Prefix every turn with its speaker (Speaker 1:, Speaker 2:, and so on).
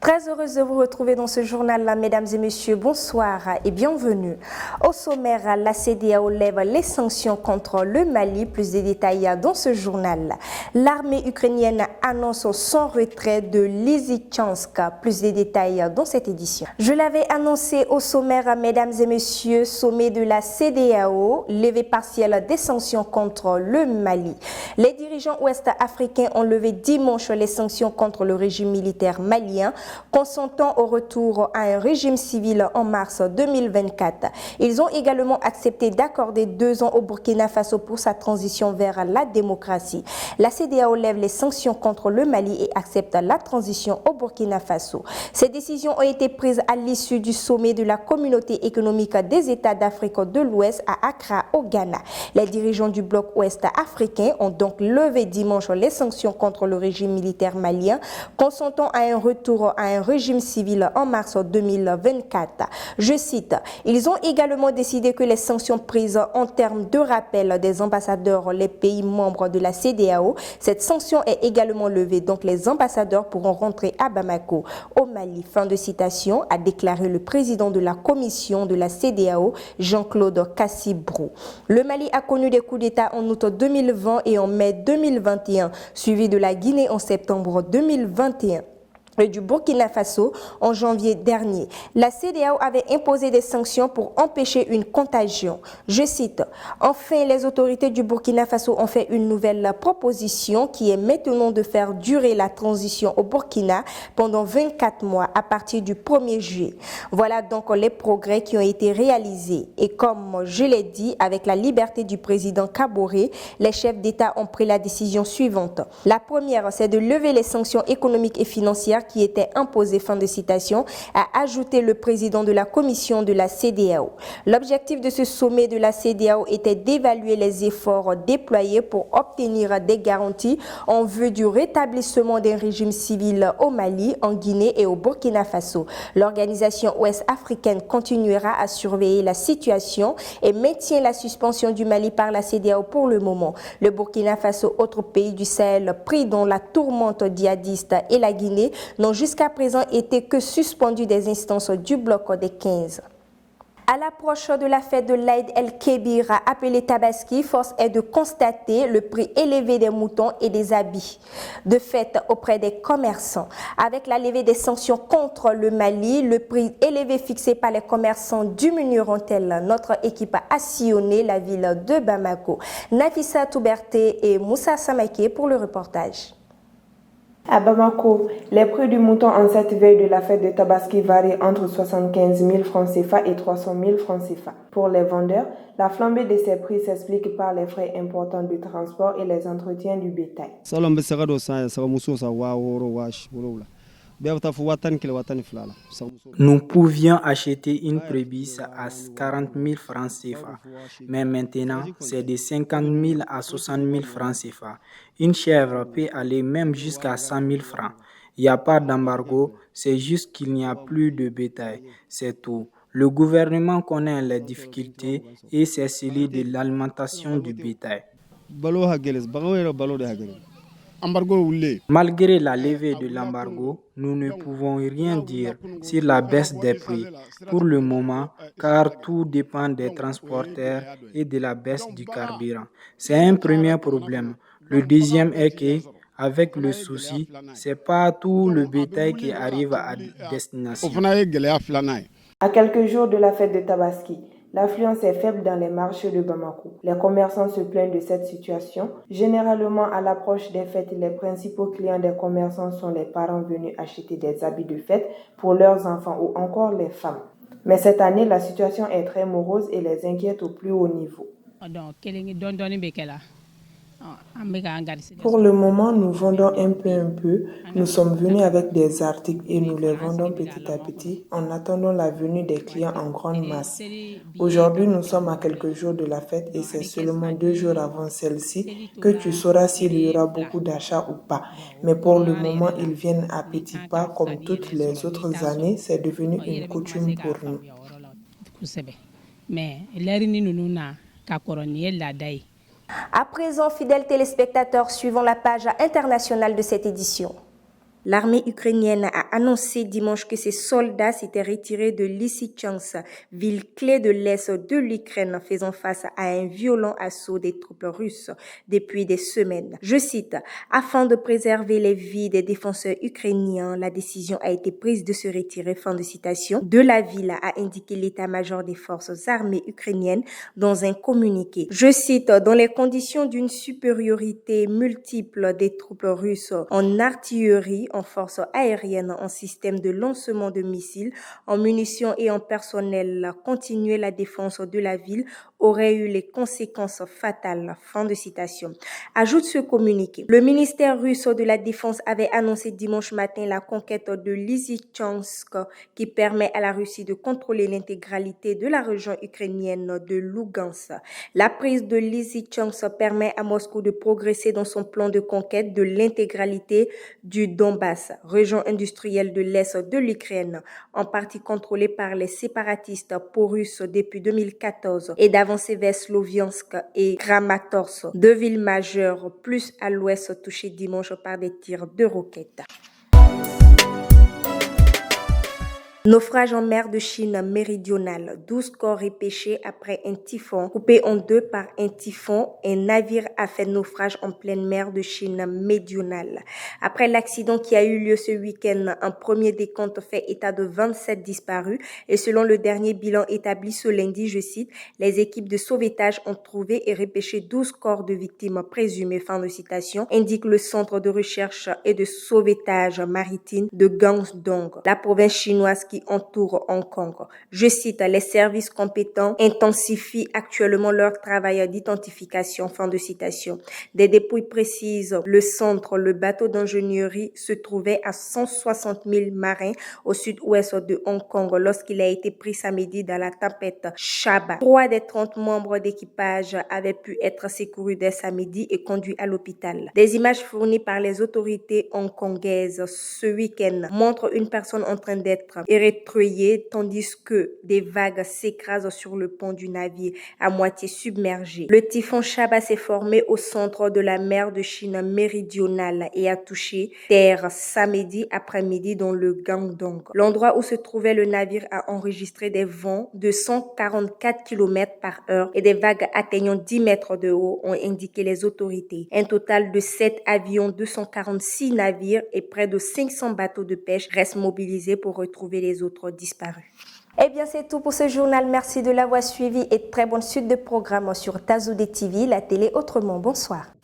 Speaker 1: Très heureuse de vous retrouver dans ce journal, mesdames et messieurs. Bonsoir et bienvenue. Au sommaire, la CEDEAO lève les sanctions contre le Mali. Plus de détails dans ce journal. L'armée ukrainienne annonce son retrait de Lysychansk. Plus de détails dans cette édition. Je l'avais annoncé au sommaire, mesdames et messieurs, sommet de la CEDEAO, levée partielle des sanctions contre le Mali. Les dirigeants ouest-africains ont levé dimanche les sanctions contre le régime militaire malien, consentant au retour à un régime civil en mars 2024. Ils ont également accepté d'accorder 2 ans au Burkina Faso pour sa transition vers la démocratie. La CEDEAO lève les sanctions contre le Mali et accepte la transition au Burkina Faso. Ces décisions ont été prises à l'issue du sommet de la Communauté économique des États d'Afrique de l'Ouest à Accra, au Ghana. Les dirigeants du bloc ouest-africain ont donc levé dimanche les sanctions contre le régime militaire malien, consentant à un retour à un régime civil en mars 2024. Je cite, « Ils ont également décidé que les sanctions prises en termes de rappel des ambassadeurs les pays membres de la CEDEAO, cette sanction est également levée, donc les ambassadeurs pourront rentrer à Bamako, au Mali. » Fin de citation, a déclaré le président de la commission de la CEDEAO, Jean-Claude Cassibrou. Le Mali a connu des coups d'État en août 2020 et en mai 2021, suivi de la Guinée en septembre 2021. Et du Burkina Faso en janvier dernier. La CEDEAO avait imposé des sanctions pour empêcher une contagion. Je cite, « Enfin, les autorités du Burkina Faso ont fait une nouvelle proposition qui est maintenant de faire durer la transition au Burkina pendant 24 mois à partir du 1er juillet. » Voilà donc les progrès qui ont été réalisés. Et comme je l'ai dit, avec la liberté du président Kaboré, les chefs d'État ont pris la décision suivante. La première, c'est de lever les sanctions économiques et financières qui était imposé, fin de citation, a ajouté le président de la commission de la CEDEAO. L'objectif de ce sommet de la CEDEAO était d'évaluer les efforts déployés pour obtenir des garanties en vue du rétablissement d'un régime civil au Mali, en Guinée et au Burkina Faso. L'organisation ouest-africaine continuera à surveiller la situation et maintient la suspension du Mali par la CEDEAO pour le moment. Le Burkina Faso, autre pays du Sahel pris dans la tourmente djihadiste, et la Guinée n'ont jusqu'à présent été que suspendus des instances du bloc des 15. À l'approche de la fête de l'Aïd el-Kébir, appelée Tabaski, force est de constater le prix élevé des moutons et des habits de fête auprès des commerçants. Avec la levée des sanctions contre le Mali, le prix élevé fixé par les commerçants diminueront-elles? Notre équipe a sillonné la ville de Bamako. Nafissa Touberté et Moussa Samake pour le reportage.
Speaker 2: À Bamako, les prix du mouton en cette veille de la fête de Tabaski varient entre 75 000 francs CFA et 300 000 francs CFA. Pour les vendeurs, la flambée de ces prix s'explique par les frais importants du transport et les entretiens du bétail.
Speaker 3: Nous pouvions acheter une prébice à 40 000 francs CFA, mais maintenant c'est de 50 000 à 60 000 francs CFA. Une chèvre peut aller même jusqu'à 100 000 francs. Il n'y a pas d'embargo, c'est juste qu'il n'y a plus de bétail, c'est tout. Le gouvernement connaît les difficultés et c'est celui de l'alimentation du bétail. Malgré la levée de l'embargo, nous ne pouvons rien dire sur la baisse des prix pour le moment, car tout dépend des transporteurs et de la baisse du carburant. C'est un premier problème. Le deuxième est que, avec le souci, c'est pas tout le bétail qui arrive à destination.
Speaker 2: À quelques jours de la fête de Tabaski, l'affluence est faible dans les marchés de Bamako. Les commerçants se plaignent de cette situation. Généralement, à l'approche des fêtes, les principaux clients des commerçants sont les parents venus acheter des habits de fête pour leurs enfants ou encore les femmes. Mais cette année, la situation est très morose et les inquiète au plus haut niveau. Pour le moment, nous vendons un peu. Nous sommes venus avec des articles et nous les vendons petit à petit en attendant la venue des clients en grande masse. Aujourd'hui, nous sommes à quelques jours de la fête et c'est seulement 2 jours avant celle-ci que tu sauras s'il y aura beaucoup d'achats ou pas. Mais pour le moment, ils viennent à petits pas comme toutes les autres années. C'est devenu une coutume pour nous.
Speaker 1: À présent, fidèles téléspectateurs, suivons la page internationale de cette édition. L'armée ukrainienne a annoncé dimanche que ses soldats s'étaient retirés de Lysychansk, ville clé de l'est de l'Ukraine, faisant face à un violent assaut des troupes russes depuis des semaines. Je cite, « Afin de préserver les vies des défenseurs ukrainiens, la décision a été prise de se retirer », fin de citation, de la ville, a indiqué l'état-major des forces armées ukrainiennes dans un communiqué. Je cite, « Dans les conditions d'une supériorité multiple des troupes russes en artillerie, en force aérienne, en système de lancement de missiles, en munitions et en personnel, continuer la défense de la ville aurait eu les conséquences fatales. » Fin de citation. Ajoute ce communiqué. Le ministère russe de la Défense avait annoncé dimanche matin la conquête de Lysychansk qui permet à la Russie de contrôler l'intégralité de la région ukrainienne de Lugansk. La prise de Lysychansk permet à Moscou de progresser dans son plan de conquête de l'intégralité du Donbass, région industrielle de l'Est de l'Ukraine, en partie contrôlée par les séparatistes pro-russes depuis 2014, et d'avancer vers Sloviansk et Kramatorsk, deux villes majeures plus à l'ouest touchées dimanche par des tirs de roquettes. Naufrage en mer de Chine méridionale. 12 corps repêchés après un typhon. Coupé en deux par un typhon, un navire a fait naufrage en pleine mer de Chine méridionale. Après l'accident qui a eu lieu ce week-end, un premier décompte fait état de 27 disparus et selon le dernier bilan établi ce lundi, je cite, « Les équipes de sauvetage ont trouvé et repêché 12 corps de victimes présumées », fin de citation, indique le centre de recherche et de sauvetage maritime de Guangdong, la province chinoise qui entoure Hong Kong. Je cite, « Les services compétents intensifient actuellement leur travail d'identification », fin de citation. Des dépouilles précises, le centre, le bateau d'ingénierie se trouvait à 160 000 marins au sud-ouest de Hong Kong lorsqu'il a été pris samedi dans la tempête Shaba. 3 des 30 membres d'équipage avaient pu être secourus dès samedi et conduits à l'hôpital. Des images fournies par les autorités hongkongaises ce week-end montrent une personne en train d'être érectroyée tandis que des vagues s'écrasent sur le pont du navire à moitié submergé. Le typhon Shaba s'est formé au centre de la mer de Chine méridionale et a touché terre samedi après-midi dans le Guangdong. L'endroit où se trouvait le navire a enregistré des vents de 144 km/h et des vagues atteignant 10 mètres de haut, ont indiqué les autorités. Un total de 7 avions, 246 navires et près de 500 bateaux de pêche restent mobilisés pour retrouver les autres disparus. Eh bien, c'est tout pour ce journal. Merci de l'avoir suivi et très bonne suite de programmes sur Tazoudé TV, la télé autrement. Bonsoir.